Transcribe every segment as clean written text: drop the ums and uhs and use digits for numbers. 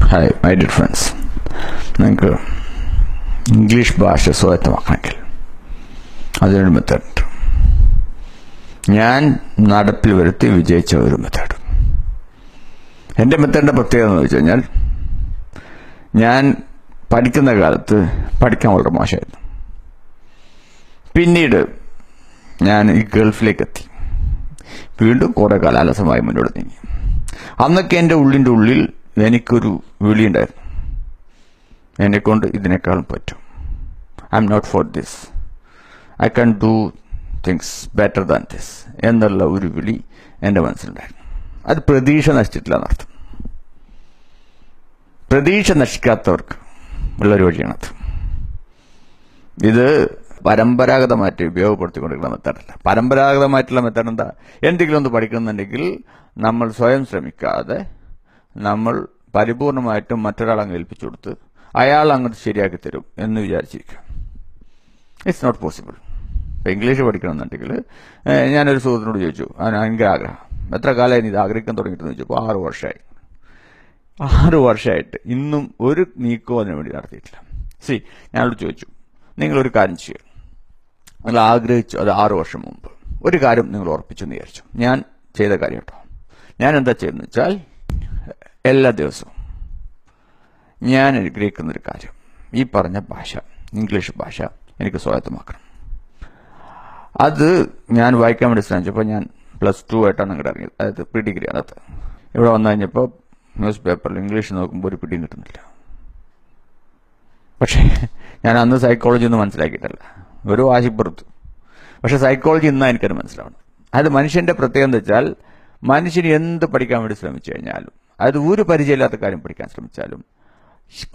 Hi my dear friends, നിങ്ങൾക്ക് English ഭാഷ സ്വായത്തമാക്കണമെങ്കിൽ അതിനൊരു മെത്തേഡുണ്ട്. ഞാൻ നടപ്പിൽ വരുത്തി വിജയിച്ച ഒരു മെത്തേഡ്. എൻ്റെ മെത്തേഡിൻ്റെ പ്രത്യേകത എന്ന് വെച്ച് കഴിഞ്ഞാൽ, ഞാൻ പഠിക്കുന്ന കാലത്ത് പഠിക്കാൻ വളരെ മോശമായിരുന്നു. പിന്നീട് ഞാൻ ഈ ഗൾഫിലേക്ക് എത്തി. വീണ്ടും കുറേ കാലാലസമായി മുന്നോട്ട് നീങ്ങി. അന്നൊക്കെ എൻ്റെ ഉള്ളിൻ്റെ ഉള്ളിൽ എനിക്കൊരു വിളിയുണ്ടായിരുന്നു, എന്നെക്കൊണ്ട് ഇതിനേക്കാളും പറ്റും. I am not for this, I can do things better than this എന്നുള്ള ഒരു വിളി എൻ്റെ മനസ്സിലുണ്ടായിരുന്നു. അത് പ്രതീക്ഷ നശിച്ചിട്ടില്ല എന്നർത്ഥം. പ്രതീക്ഷ നശിക്കാത്തവർക്ക് ഉള്ളൊരു വഴിയാണത്. ഇത് പരമ്പരാഗതമായിട്ട് ഉപയോഗപ്പെടുത്തിക്കൊണ്ടിരിക്കുന്ന മെത്തേഡല്ല. പരമ്പരാഗതമായിട്ടുള്ള മെത്തേഡ് എന്താ? എന്തെങ്കിലും ഒന്ന് പഠിക്കുന്നുണ്ടെങ്കിൽ നമ്മൾ സ്വയം ശ്രമിക്കാതെ നമ്മൾ പരിപൂർണമായിട്ടും മറ്റൊരാളങ്ങ് ഏൽപ്പിച്ചു കൊടുത്ത് അയാൾ അങ്ങോട്ട് ശരിയാക്കി തരും എന്ന് വിചാരിച്ചിരിക്കുക. It's not possible. ഇപ്പം ഇംഗ്ലീഷ് പഠിക്കണമെന്നുണ്ടെങ്കിൽ ഞാനൊരു സുഹൃത്തിനോട് ചോദിച്ചു, ഭയങ്കര ആഗ്രഹം, എത്ര കാലമായി ഇത് ആഗ്രഹിക്കാൻ തുടങ്ങിയിട്ടെന്ന് ചോദിച്ചപ്പോൾ 6 വർഷമായി. 6 വർഷമായിട്ട് ഇന്നും ഒരു നീക്കവും അതിനു വേണ്ടി നടത്തിയിട്ടില്ല. ഞാനോട് ചോദിച്ചു, നിങ്ങളൊരു കാര്യം ചെയ്യുക, നിങ്ങൾ ആഗ്രഹിച്ചു, അത് 6 വർഷം മുമ്പ് ഒരു കാര്യം നിങ്ങൾ ഉറപ്പിച്ചെന്ന് വിചാരിച്ചു. ഞാൻ ചെയ്ത കാര്യം കേട്ടോ. ഞാൻ എന്താ ചെയ്യുന്നത് വെച്ചാൽ, എല്ലാ ദിവസവും ഞാൻ ആഗ്രഹിക്കുന്നൊരു കാര്യം, ഈ പറഞ്ഞ ഭാഷ, ഇംഗ്ലീഷ് ഭാഷ എനിക്ക് സ്വായത്തമാക്കണം. അത് ഞാൻ വായിക്കാൻ വേണ്ടി ശ്രമിച്ചപ്പോൾ ഞാൻ +2 ആയിട്ടാണ് അങ്ങോട്ട് ഇറങ്ങിയത്. അതായത് പ്രീ ഡിഗ്രി. അകത്ത് ഇവിടെ വന്നു കഴിഞ്ഞപ്പോൾ ന്യൂസ് പേപ്പറിൽ ഇംഗ്ലീഷ് നോക്കുമ്പോൾ ഒരു പിടിയും കിട്ടുന്നില്ല. പക്ഷേ ഞാൻ അന്ന് സൈക്കോളജി ഒന്നും മനസ്സിലാക്കിയിട്ടല്ല, ഒരു വാശിപ്പുറത്ത്. പക്ഷെ സൈക്കോളജി ഇന്നാണ് എനിക്കത് മനസ്സിലാവണം. അത് മനുഷ്യന്റെ പ്രത്യേകത എന്ന് വെച്ചാൽ, മനുഷ്യന് എന്ത് പഠിക്കാൻ വേണ്ടി ശ്രമിച്ചു കഴിഞ്ഞാലും, അത് ഒരു പരിചയമില്ലാത്ത കാര്യം പഠിക്കാൻ ശ്രമിച്ചാലും,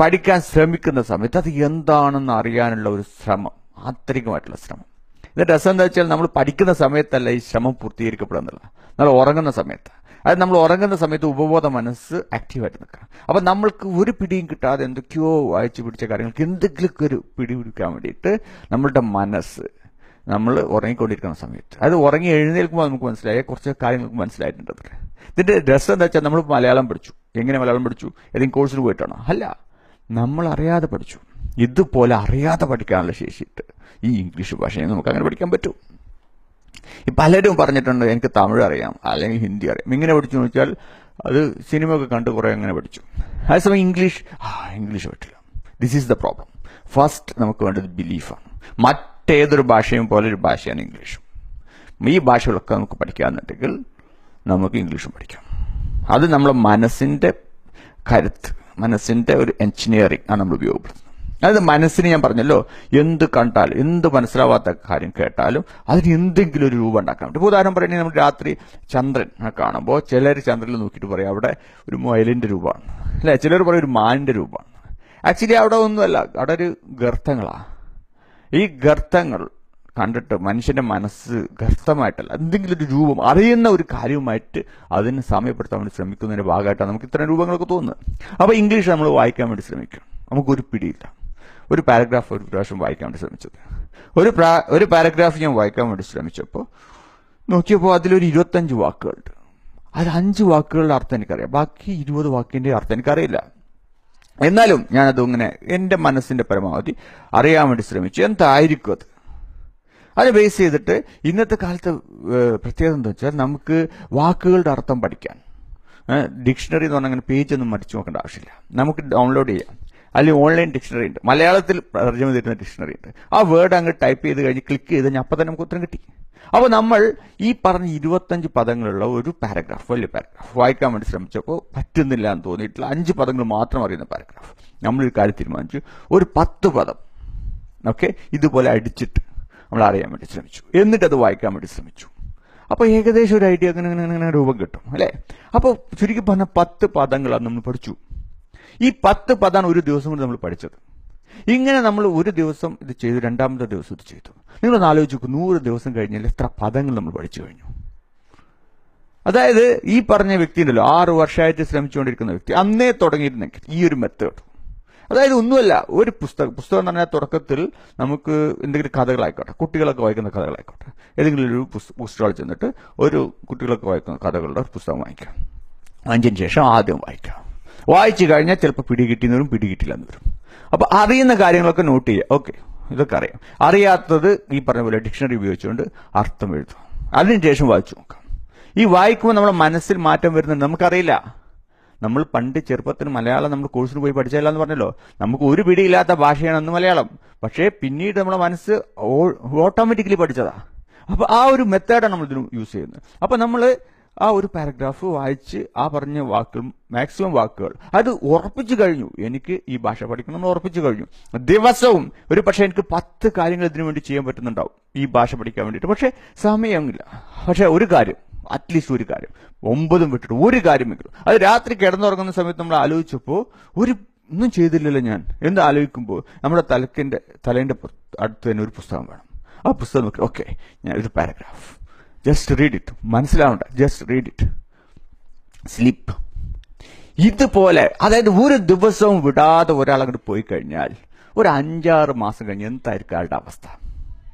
പഠിക്കാൻ ശ്രമിക്കുന്ന സമയത്ത് അത് എന്താണെന്ന് അറിയാനുള്ള ഒരു ശ്രമം, ആന്തരികമായിട്ടുള്ള ശ്രമം. ഇതിന്റെ രസം എന്താ വെച്ചാൽ, നമ്മൾ പഠിക്കുന്ന സമയത്തല്ല ഈ ശ്രമം പൂർത്തീകരിക്കപ്പെടുന്നില്ല, നമ്മൾ ഉറങ്ങുന്ന സമയത്ത്. അത് നമ്മൾ ഉറങ്ങുന്ന സമയത്ത് ഉപബോധ മനസ്സ് ആക്റ്റീവായിട്ട് നിൽക്കുക. അപ്പം നമ്മൾക്ക് ഒരു പിടിയും കിട്ടാതെ എന്തൊക്കെയോ വായിച്ചു പിടിച്ച കാര്യങ്ങൾക്ക് എന്തെങ്കിലുമൊക്കെ ഒരു പിടി പിടിക്കാൻ വേണ്ടിയിട്ട് നമ്മളുടെ മനസ്സ്, നമ്മൾ ഉറങ്ങിക്കൊണ്ടിരിക്കുന്ന സമയത്ത്, അത് ഉറങ്ങി എഴുന്നേൽക്കുമ്പോൾ നമുക്ക് മനസ്സിലായ കുറച്ച് കാര്യങ്ങൾക്ക് മനസ്സിലായിട്ടുണ്ട്. ഇതിന്റെ രസം എന്താ വെച്ചാൽ, നമ്മൾ മലയാളം പഠിച്ചു. എങ്ങനെ മലയാളം പഠിച്ചു? ഏതെങ്കിലും കോഴ്സിന് പോയിട്ടാണോ? അല്ല, നമ്മൾ അറിയാതെ പഠിച്ചു. ഇതുപോലെ അറിയാതെ പഠിക്കാനുള്ള ശേഷിയിട്ട് ഈ ഇംഗ്ലീഷ് ഭാഷയെ നമുക്ക് അങ്ങനെ പഠിക്കാൻ പറ്റും. ഈ പലരും പറഞ്ഞിട്ടുണ്ട്, എനിക്ക് തമിഴ് അറിയാം അല്ലെങ്കിൽ ഹിന്ദി അറിയാം. ഇങ്ങനെ പഠിച്ചു എന്ന് വെച്ചാൽ, അത് സിനിമ ഒക്കെ കണ്ട് കുറേ അങ്ങനെ പഠിച്ചു. അതേസമയം ഇംഗ്ലീഷ് പറ്റില്ല. This is the problem. First നമുക്ക് വേണ്ടത് ബിലീഫാണ്. മറ്റേതൊരു ഭാഷയും പോലെ ഒരു ഭാഷയാണ് ഇംഗ്ലീഷും. ഈ ഭാഷകളൊക്കെ നമുക്ക് പഠിക്കാമെന്നുണ്ടെങ്കിൽ നമുക്ക് ഇംഗ്ലീഷും പഠിക്കാം. അത് നമ്മുടെ മനസ്സിന്റെ കരുത്ത്, മനസ്സിന്റെ ഒരു എഞ്ചിനീയറിംഗ് ആണ് നമ്മൾ ഉപയോഗപ്പെടുത്തുന്നത്. അതായത് മനസ്സിന്, ഞാൻ പറഞ്ഞല്ലോ, എന്ത് കണ്ടാലും, എന്ത് മനസ്സിലാവാത്ത കാര്യം കേട്ടാലും അതിന് എന്തെങ്കിലും ഒരു രൂപം ഉണ്ടാക്കാൻ പറ്റും. ഇപ്പോൾ ഉദാഹരണം പറയുന്നത്, നമ്മൾ രാത്രി ചന്ദ്രൻ കാണുമ്പോൾ ചിലർ ചന്ദ്രനിൽ നോക്കിയിട്ട് പറയും അവിടെ ഒരു മുയലിന്റെ രൂപമാണ്, അല്ലെ? ചിലർ പറയും ഒരു മാനിന്റെ രൂപമാണ്. ആക്ച്വലി അവിടെ ഒന്നുമല്ല, അവിടെ ഒരു ഗർത്തങ്ങളാണ്. ഈ ഗർത്തങ്ങൾ കണ്ടിട്ട് മനുഷ്യന്റെ മനസ്സ് ഗർത്തമായിട്ടല്ല, എന്തെങ്കിലും ഒരു രൂപം, അറിയുന്ന ഒരു കാര്യവുമായിട്ട് അതിന് സമയപ്പെടുത്താൻ വേണ്ടി ശ്രമിക്കുന്നതിന്റെ ഭാഗമായിട്ടാണ് നമുക്ക് ഇത്തരം രൂപങ്ങളൊക്കെ തോന്നുന്നത്. അപ്പോൾ ഇംഗ്ലീഷ് നമ്മൾ വായിക്കാൻ വേണ്ടി ശ്രമിക്കണം. നമുക്കൊരു പിടിയില്ല. ഒരു പാരഗ്രാഫ് ഒരു പ്രാവശ്യം വായിക്കാൻ വേണ്ടി ശ്രമിച്ചത്, ഒരു പാരഗ്രാഫ് ഞാൻ വായിക്കാൻ വേണ്ടി ശ്രമിച്ചപ്പോൾ നോക്കിയപ്പോൾ അതിലൊരു 25 വാക്കുകളുണ്ട്. അതിൽ 5 വാക്കുകളുടെ അർത്ഥം എനിക്കറിയാം, ബാക്കി 20 വാക്കിന്റെ അർത്ഥം എനിക്കറിയില്ല. എന്നാലും ഞാനത് ഇങ്ങനെ എൻ്റെ മനസ്സിന്റെ പരമാവധി അറിയാൻ വേണ്ടി ശ്രമിച്ചു. എന്തായിരിക്കും അത് ബേസ് ചെയ്തിട്ട് ഇന്നത്തെ കാലത്ത് പ്രത്യേകത എന്താ വെച്ചാൽ, നമുക്ക് വാക്കുകളുടെ അർത്ഥം പഠിക്കാൻ ഡിക്ഷണറി എന്ന് പറഞ്ഞാൽ അങ്ങനെ പേജൊന്നും മടിച്ചു നോക്കേണ്ട ആവശ്യമില്ല. നമുക്ക് ഡൗൺലോഡ് ചെയ്യാം. അല്ലെങ്കിൽ ഓൺലൈൻ ഡിക്ഷണറി ഉണ്ട്, മലയാളത്തിൽ തർജ്ജമ തരുന്ന ഡിക്ഷണറി ഉണ്ട്. ആ വേർഡ് അങ്ങ് ടൈപ്പ് ചെയ്ത് കഴിഞ്ഞ് ക്ലിക്ക് ചെയ്ത് കഴിഞ്ഞാൽ അപ്പം തന്നെ നമുക്ക് ഉത്തരം കിട്ടി. അപ്പോൾ നമ്മൾ ഈ പറഞ്ഞ 25 പദങ്ങളുള്ള ഒരു പാരഗ്രാഫ്, വലിയ പാരഗ്രാഫ് വായിക്കാൻ വേണ്ടി ശ്രമിച്ചപ്പോൾ പറ്റുന്നില്ല എന്ന് തോന്നിയിട്ടുള്ള 5 പദങ്ങൾ മാത്രം അറിയുന്ന പാരഗ്രാഫ്, നമ്മളൊരു കാര്യം തീരുമാനിച്ചു, ഒരു 10 പദം ഇതുപോലെ അടിച്ചിട്ട് നമ്മൾ അറിയാൻ വേണ്ടി ശ്രമിച്ചു. എന്നിട്ട് അത് വായിക്കാൻ വേണ്ടി ശ്രമിച്ചു. അപ്പോൾ ഏകദേശം ഒരു ഐഡിയ അങ്ങനെ രൂപം കിട്ടും, അല്ലേ? അപ്പോൾ ചുരുക്കി പറഞ്ഞ 10 പദങ്ങളാണ് നമ്മൾ പഠിച്ചു. ഈ 10 പദമാണ് ഒരു ദിവസം കൊണ്ട് നമ്മൾ പഠിച്ചത്. ഇങ്ങനെ നമ്മൾ ഒരു ദിവസം ഇത് ചെയ്തു, രണ്ടാമത്തെ ദിവസം ഇത് ചെയ്തു. നിങ്ങളൊന്ന് ആലോചിച്ച് നോക്കൂ, 100 ദിവസം കഴിഞ്ഞാൽ എത്ര പദങ്ങൾ നമ്മൾ പഠിച്ചു കഴിഞ്ഞു. അതായത് ഈ പറഞ്ഞ വ്യക്തി ഉണ്ടല്ലോ, 6 വർഷമായിട്ട് ശ്രമിച്ചുകൊണ്ടിരിക്കുന്ന വ്യക്തി, അന്നേ തുടങ്ങിയിരുന്നെങ്കിൽ ഈ ഒരു മെത്തേഡ്, അതായത് ഒന്നുമല്ല, ഒരു പുസ്തകം എന്ന് പറഞ്ഞാൽ തുടക്കത്തിൽ നമുക്ക് എന്തെങ്കിലും കഥകളായിക്കോട്ടെ, കുട്ടികളൊക്കെ വായിക്കുന്ന കഥകളായിക്കോട്ടെ, ഏതെങ്കിലും ഒരു പുസ്തകം ചെന്നിട്ട് ഒരു കുട്ടികളൊക്കെ വായിക്കുന്ന കഥകളുടെ ഒരു പുസ്തകം വാങ്ങിക്കാം. അതിന് ശേഷം ആദ്യം വായിക്കാം. വായിച്ചു കഴിഞ്ഞാൽ ചിലപ്പോൾ പിടികിട്ടിയെന്ന് വരും, പിടികിട്ടില്ലെന്ന് വരും. അപ്പൊ അറിയുന്ന കാര്യങ്ങളൊക്കെ നോട്ട് ചെയ്യുക. ഓക്കെ, ഇതൊക്കെ അറിയാം. അറിയാത്തത് ഈ പറഞ്ഞ പോലെ ഡിക്ഷണറി ഉപയോഗിച്ചുകൊണ്ട് അർത്ഥം എഴുതുക. അതിനുശേഷം വായിച്ചു നോക്കാം. ഈ വായിക്കുമ്പോൾ നമ്മുടെ മനസ്സിൽ മാറ്റം വരുന്നുണ്ട്. നമുക്കറിയില്ല. നമ്മൾ പണ്ട് ചെറുപ്പത്തിൽ മലയാളം നമ്മൾ കോഴ്സിന് പോയി പഠിച്ചില്ല എന്ന് പറഞ്ഞല്ലോ. നമുക്ക് ഒരു പിടിയില്ലാത്ത ഭാഷയാണ് അന്ന് മലയാളം. പക്ഷേ പിന്നീട് നമ്മുടെ മനസ്സ് ഓട്ടോമാറ്റിക്കലി പഠിച്ചതാ. അപ്പൊ ആ ഒരു മെത്തേഡാണ് നമ്മൾ ഇതിന് യൂസ് ചെയ്യുന്നത്. അപ്പൊ നമ്മൾ ആ ഒരു പാരഗ്രാഫ് വായിച്ച് ആ പറഞ്ഞ വാക്കുകൾ, മാക്സിമം വാക്കുകൾ അത് ഉറപ്പിച്ചു കഴിഞ്ഞു. എനിക്ക് ഈ ഭാഷ പഠിക്കണമെന്ന് ഉറപ്പിച്ചു കഴിഞ്ഞു. ദിവസവും ഒരു പക്ഷേ എനിക്ക് 10 കാര്യങ്ങൾ ഇതിനു വേണ്ടി ചെയ്യാൻ പറ്റുന്നുണ്ടാവും ഈ ഭാഷ പഠിക്കാൻ വേണ്ടിയിട്ട്. പക്ഷേ സമയമില്ല. പക്ഷെ ഒരു കാര്യം, അറ്റ്ലീസ്റ്റ് ഒരു കാര്യം 9 വിട്ടിട്ട് ഒരു കാര്യമെങ്കിലും, അത് രാത്രി കിടന്നുറങ്ങുന്ന സമയത്ത് നമ്മൾ ആലോചിച്ചപ്പോൾ ഒന്നും ചെയ്തില്ലല്ലോ ഞാൻ എന്ന് ആലോചിക്കുമ്പോൾ നമ്മുടെ തലേന്റെ അടുത്ത് തന്നെ ഒരു പുസ്തകം വേണം. ആ പുസ്തകം നോക്കി, ഓക്കെ, ഞാൻ ഒരു പാരഗ്രാഫ് ജസ്റ്റ് റീഡ് ഇറ്റ്. മനസ്സിലാവണ്ട, ജസ്റ്റ് റീഡ് ഇറ്റ്. സ്ലീപ്പ്. ഇതുപോലെ അതായത് ഒരു ദിവസവും വിടാതെ ഒരാൾ അങ്ങോട്ട് പോയി കഴിഞ്ഞാൽ ഒരു 5-6 മാസം കഴിഞ്ഞ് എന്തായിരിക്കും അയാളുടെ അവസ്ഥ?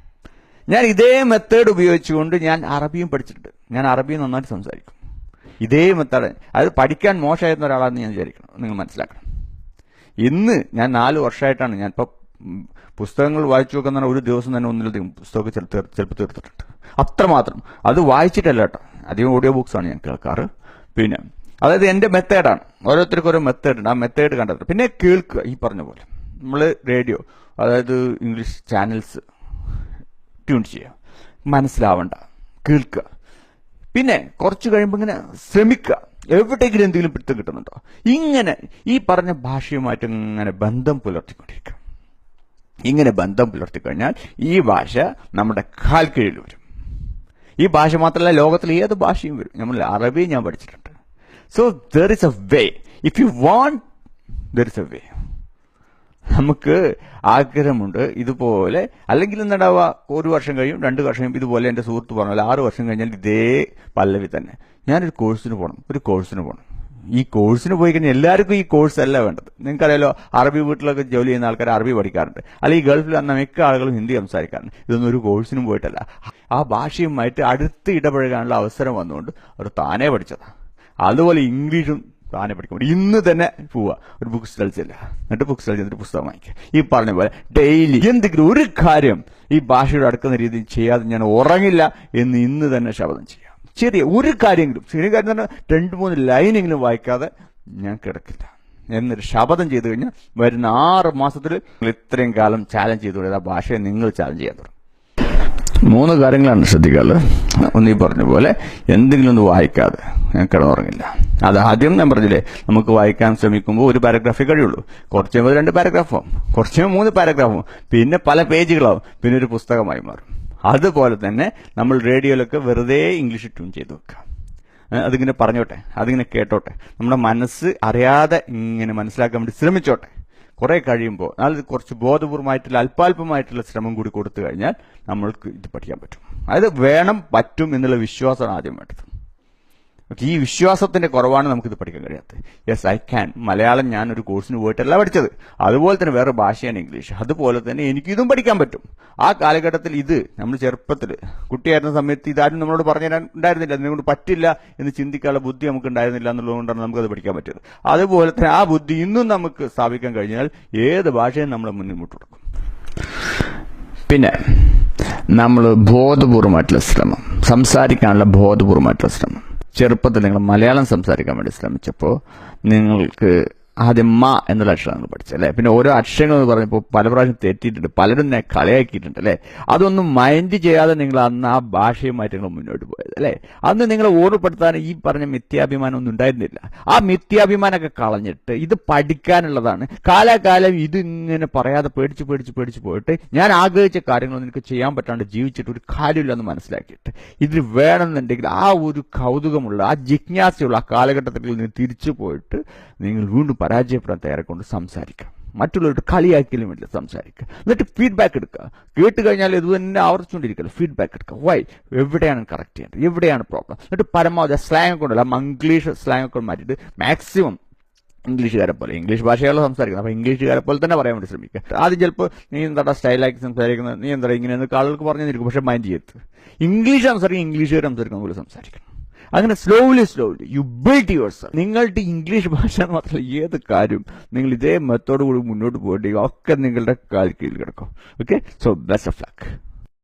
ഞാൻ ഇതേ മെത്തേഡ് ഉപയോഗിച്ചുകൊണ്ട് ഞാൻ അറബിയും പഠിച്ചിട്ടുണ്ട്. ഞാൻ അറബിയും നന്നായിട്ട് സംസാരിക്കും. ഇതേ മെത്തേഡ്. അത് പഠിക്കാൻ മോശമായിരുന്ന ഒരാളാണെന്ന് ഞാൻ വിചാരിക്കണം. നിങ്ങൾ മനസ്സിലാക്കണം. ഇന്ന് ഞാൻ 4 വർഷമായിട്ടാണ് ഞാനിപ്പോൾ പുസ്തകങ്ങൾ വായിച്ചു നോക്കുന്ന ഒരു ദിവസം തന്നെ ഒന്നിലധികം പുസ്തകമൊക്കെ ചിലപ്പോൾ തീർത്തിട്ടുണ്ട്. അത്രമാത്രം. അത് വായിച്ചിട്ടല്ല കേട്ടോ, അധികം ഓഡിയോ ബുക്സാണ് ഞാൻ കേൾക്കാറ്. പിന്നെ അതായത് എൻ്റെ മെത്തേഡാണ്. ഓരോരുത്തർക്കും ഓരോ മെത്തേഡ് ഉണ്ട്. ആ മെത്തേഡ് കണ്ടെത്തുക. പിന്നെ കേൾക്കുക. ഈ പറഞ്ഞ പോലെ നമ്മൾ റേഡിയോ, അതായത് ഇംഗ്ലീഷ് ചാനൽസ് ട്യൂൺ ചെയ്യുക. മനസ്സിലാവണ്ട, കേൾക്കുക. പിന്നെ കുറച്ച് കഴിയുമ്പോൾ ഇങ്ങനെ ശ്രമിക്കുക. എവിടെയെങ്കിലും എന്തെങ്കിലും പിടുത്തം കിട്ടുന്നുണ്ടോ? ഇങ്ങനെ ഈ പറഞ്ഞ ഭാഷയുമായിട്ട് ഇങ്ങനെ ബന്ധം പുലർത്തിക്കൊണ്ടിരിക്കുക. ഇങ്ങനെ ബന്ധം പുലർത്തിക്കഴിഞ്ഞാൽ ഈ ഭാഷ നമ്മുടെ കാൽ കീഴിൽ വരും. ഈ ഭാഷ മാത്രമല്ല, ലോകത്തിലെ ഏത് ഭാഷയും വരും. നമ്മൾ അറബി ഞാൻ പഠിച്ചിട്ടുണ്ട്. So there is a way. If you want, there is a way. നമുക്ക് ആഗ്രഹമുണ്ട് ഇതുപോലെ. അല്ലെങ്കിൽ എന്താവുക, 1 വർഷം കഴിയും, 2 വർഷം കഴിയും. ഇതുപോലെ എൻ്റെ സുഹൃത്ത് പറഞ്ഞാൽ 6 വർഷം കഴിഞ്ഞാൽ ഇതേ പല്ലവി തന്നെ, ഞാനൊരു കോഴ്സിന് പോകണം. ഈ കോഴ്സിന് പോയി കഴിഞ്ഞാൽ എല്ലാവർക്കും ഈ കോഴ്സ് അല്ല വേണ്ടത്. നിങ്ങൾക്കറിയാലോ, അറബി വീട്ടിലൊക്കെ ജോലി ചെയ്യുന്ന ആൾക്കാർ അറബി പഠിക്കാറുണ്ട്. അല്ലെങ്കിൽ ഗൾഫിൽ വന്ന മിക്ക ആളുകളും ഹിന്ദി സംസാരിക്കാറുണ്ട്. ഇതൊന്നും ഒരു കോഴ്സിനും പോയിട്ടല്ല, ആ ഭാഷയുമായിട്ട് അടുത്ത് ഇടപഴകാനുള്ള അവസരം വന്നുകൊണ്ട് അവർ താനേ പഠിച്ചതാണ്. അതുപോലെ ഇംഗ്ലീഷും താനെ പഠിക്കും. ഇന്ന് തന്നെ പോവുക, ഒരു ബുക്ക് സ്റ്റോൾ ചെല്ലുക, എന്നിട്ട് ബുക്ക് സ്റ്റോൾ ചെന്നിട്ട് പുസ്തകം വാങ്ങിക്കുക. ഈ പറഞ്ഞ പോലെ ഡെയിലി എന്തെങ്കിലും ഒരു കാര്യം ഈ ഭാഷയോട് അടുക്കുന്ന രീതിയിൽ ചെയ്യാതെ ഞാൻ ഉറങ്ങില്ല എന്ന് ഇന്ന് തന്നെ ശപഥം ചെയ്യാം. ചെറിയ ഒരു കാര്യമെങ്കിലും, ചെറിയ കാര്യം തന്നെ 2-3 ലൈനെങ്കിലും വായിക്കാതെ ഞാൻ കിടക്കില്ല എന്നൊരു ശപഥം ചെയ്തു കഴിഞ്ഞാൽ വരുന്ന 6 മാസത്തിൽ നിങ്ങൾ ഇത്രയും കാലം ചാലഞ്ച് ചെയ്തുകൊണ്ട് ആ ഭാഷയെ നിങ്ങൾ ചാലഞ്ച് ചെയ്യാൻ തുടങ്ങും. 3 കാര്യങ്ങളാണ് ശ്രദ്ധിക്കാറുള്ളത്. ഒന്ന്, ഈ പറഞ്ഞ പോലെ എന്തെങ്കിലും ഒന്ന് വായിക്കാതെ ഞാൻ കിടന്നുറങ്ങില്ല. അത് ആദ്യം ഞാൻ പറഞ്ഞില്ലേ, നമുക്ക് വായിക്കാൻ ശ്രമിക്കുമ്പോൾ ഒരു പാരഗ്രാഫേ കഴിയുള്ളൂ. കുറച്ച് കഴിയുമ്പോൾ 2 പാരഗ്രാഫാവും, കുറച്ച് കഴിയുമ്പോൾ 3 പാരഗ്രാഫാവും, പിന്നെ പല പേജുകളാവും, പിന്നെ ഒരു പുസ്തകമായി മാറും. അതുപോലെ തന്നെ നമ്മൾ റേഡിയോയിലൊക്കെ വെറുതെ ഇംഗ്ലീഷ് ട്യൂൺ ചെയ്ത് വെക്കുക. അതിങ്ങനെ പറഞ്ഞോട്ടെ, അതിങ്ങനെ കേട്ടോട്ടെ, നമ്മുടെ മനസ്സ് അറിയാതെ ഇങ്ങനെ മനസ്സിലാക്കാൻ വേണ്ടി ശ്രമിച്ചോട്ടെ. കുറെ കഴിയുമ്പോൾ അത് കുറച്ച് ബോധപൂർവമായിട്ടുള്ള അല്പാൽപമായിട്ടുള്ള ശ്രമം കൂടി കൊടുത്തു കഴിഞ്ഞാൽ നമ്മൾക്ക് ഇത് പഠിക്കാൻ പറ്റും. അതായത് വേണം, പറ്റും എന്നുള്ള വിശ്വാസമാണ് ആദ്യം വേണ്ടത്. ഈ വിശ്വാസത്തിന്റെ കുറവാണ് നമുക്കിത് പഠിക്കാൻ കഴിയാത്തത്. Yes, I can. മലയാളം ഞാൻ ഒരു കോഴ്സിന് പോയിട്ടല്ല പഠിച്ചത്. അതുപോലെ തന്നെ വേറെ ഭാഷയാണ് ഇംഗ്ലീഷ്. അതുപോലെ തന്നെ എനിക്കിതും പഠിക്കാൻ പറ്റും. ആ കാലഘട്ടത്തിൽ ഇത് നമ്മൾ ചെറുപ്പത്തിൽ കുട്ടിയായിരുന്ന സമയത്ത് ഇതാരും നമ്മളോട് പറഞ്ഞു തരാൻ ഉണ്ടായിരുന്നില്ല. അതിനെക്കൊണ്ട് പറ്റില്ല എന്ന് ചിന്തിക്കാനുള്ള ബുദ്ധി നമുക്ക് ഉണ്ടായിരുന്നില്ല എന്നുള്ളതുകൊണ്ടാണ് നമുക്കത് പഠിക്കാൻ പറ്റിയത്. അതുപോലെ തന്നെ ആ ബുദ്ധി ഇന്നും നമുക്ക് സ്ഥാപിക്കാൻ കഴിഞ്ഞാൽ ഏത് ഭാഷയും നമ്മളെ മുന്നിൽ കൊടുക്കും. പിന്നെ നമ്മൾ ബോധപൂർവമായിട്ടുള്ള ശ്രമം, സംസാരിക്കാനുള്ള ബോധപൂർവമായിട്ടുള്ള ശ്രമം. ചെറുപ്പത്തിൽ നിങ്ങൾ മലയാളം സംസാരിക്കാൻ വേണ്ടി ശ്രമിച്ചപ്പോൾ നിങ്ങൾക്ക് ആദ്യം മ എന്നുള്ള അക്ഷരങ്ങൾ പഠിച്ചല്ലേ. പിന്നെ ഓരോ അക്ഷരങ്ങൾ എന്ന് പറഞ്ഞപ്പോൾ പല പ്രാവശ്യം തെറ്റിയിട്ടുണ്ട്, പലരും എന്നെ കളിയാക്കിയിട്ടുണ്ട് അല്ലേ. അതൊന്നും മൈൻഡ് ചെയ്യാതെ നിങ്ങൾ അന്ന് ആ ഭാഷയുമായിട്ട് നിങ്ങൾ മുന്നോട്ട് പോയത് അല്ലേ. അന്ന് നിങ്ങളെ ഓർമ്മപ്പെടുത്താൻ ഈ പറഞ്ഞ മിഥ്യാഭിമാനം ഒന്നും ഉണ്ടായിരുന്നില്ല. ആ മിഥ്യാഭിമാനമൊക്കെ കളഞ്ഞിട്ട് ഇത് പഠിക്കാനുള്ളതാണ്. കാലാകാലം ഇതിങ്ങനെ പറയാതെ പേടിച്ച് പോയിട്ട് ഞാൻ ആഗ്രഹിച്ച കാര്യങ്ങളൊന്നും എനിക്ക് ചെയ്യാൻ പറ്റാണ്ട് ജീവിച്ചിട്ട് ഒരു കാര്യമില്ലെന്ന് മനസ്സിലാക്കിയിട്ട് ഇതിൽ വേണമെന്നുണ്ടെങ്കിൽ ആ ഒരു കൗതുകമുള്ള, ആ ജിജ്ഞാസയുള്ള ആ കാലഘട്ടത്തിൽ നിന്ന് തിരിച്ചു പോയിട്ട് നിങ്ങൾ വീണ്ടും പരാജയപ്പെടാൻ തയ്യാറെക്കൊണ്ട് സംസാരിക്കാം. മറ്റുള്ളവരുടെ കളിയാക്കിയാലും വേണ്ടി സംസാരിക്കുക. എന്നിട്ട് ഫീഡ്ബാക്ക് എടുക്കുക. കേട്ട് കഴിഞ്ഞാൽ ഇത് തന്നെ ആവർത്തിച്ചുകൊണ്ടിരിക്കുക. ഫീഡ്ബാക്ക് എടുക്കുക. വൈ, എവിടെയാണ് കറക്റ്റ് ചെയ്യേണ്ടത്, എവിടെയാണ് പ്രോബ്ലം. എന്നിട്ട് പരമാവധി സ്ലാങ് കൊണ്ടല്ല, ഇംഗ്ലീഷ് സ്ലാങ് കൊണ്ട് മാറ്റിയിട്ട് മാക്സിമം ഇംഗ്ലീഷുകാരെ പോലെ, ഇംഗ്ലീഷ് ഭാഷകളോ സംസാരിക്കുന്നത്, അപ്പോൾ ഇംഗ്ലീഷുകാരെ പോലെ തന്നെ പറയാൻ വേണ്ടി ശ്രമിക്കുക. ആദ്യം ചിലപ്പോൾ നീ എന്താ സ്റ്റൈലാക്കി സംസാരിക്കുന്നത്, നീ എന്താ ഇങ്ങനെ ആളുകൾക്ക് പറഞ്ഞു തന്നിരിക്കും. പക്ഷെ മൈൻഡ് ചെയ്യരുത്. ഇംഗ്ലീഷ് സംസാരിക്കും, ഇംഗ്ലീഷുകാർ സംസാരിക്കുന്ന പോലെ സംസാരിക്കണം. അങ്ങനെ slowly you build your self. നിങ്ങളുടെ ഇംഗ്ലീഷ് ഭാഷ മാത്രമല്ല ഏത് കാര്യം നിങ്ങൾ ഇതേ മെത്തേഡ് കൂടി മുന്നോട്ട് പോകേണ്ടി ഒക്കെ നിങ്ങളുടെ കാൽ കീഴിൽ കിടക്കും. Okay, so best of luck.